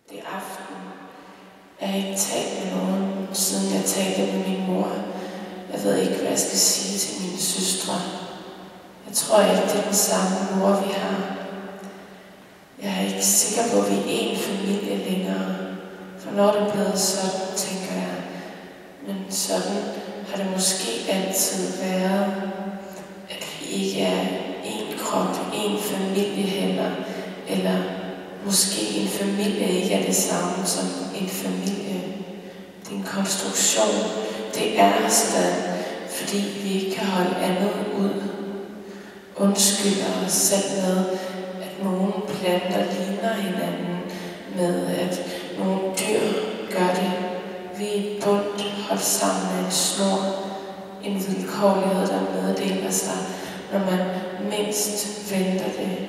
Det aften. Jeg har ikke talt med nogen, siden jeg talte med min mor. Jeg ved ikke, hvad jeg skal sige til mine søstre. Jeg tror ikke, det er den samme mor, vi har. Jeg er ikke sikker på, at vi er én familie længere. For når det er blevet sådan, tænker jeg. Men sådan har det måske altid været, at vi ikke er én krop, én familie heller. Eller måske en familie ikke er det samme som en familie. Det er en konstruktion. Det er sådan, fordi vi ikke kan holde andet ud. Undskylder os selv med, at nogle planter ligner hinanden, med at nogle dyr gør det. Vi er et bundt holdt sammen af en snor, en vilkårlighed, der meddeler sig, når man mindst venter det.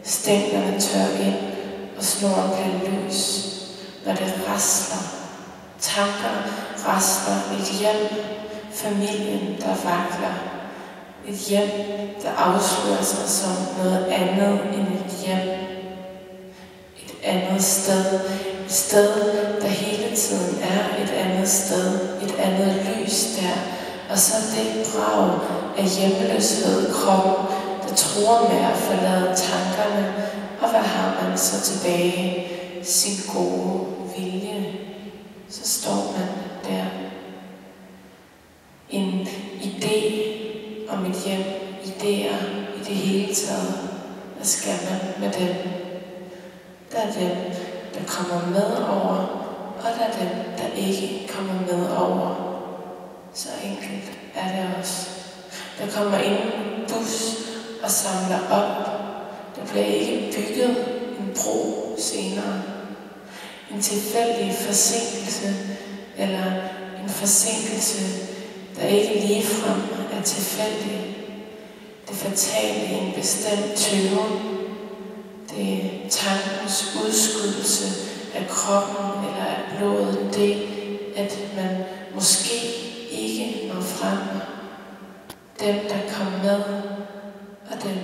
Stænglerne tør ind, og snoren bliver løs, når det rasler. Tanker rasler, et hjem, familien, der vakler. Et hjem, der afslører sig som noget andet end et hjem. Et andet sted. Et sted, der hele tiden er et andet sted. Et andet lys der. Og så det brag af hjemløshed i kroppen, der truer med at forlade tankerne. Og hvad har man så tilbage? Sin gode vilje. Så står man der. En idé om et hjem, idéer i det hele taget. Hvad skal man med dem? Der er dem, der kommer med over, og der er dem, der ikke kommer med over. Så enkelt er det også. Der kommer ingen bus og samler op. Der bliver ikke bygget en bro senere. En tilfældig forsinkelse, eller en forsinkelse, der ikke ligefrem er tilfældig. Det fatale i en bestemt tøven. Det er tankens udskydelse af kroppen eller af blodet. Det, at man måske ikke når frem. Dem, der kom med, og dem,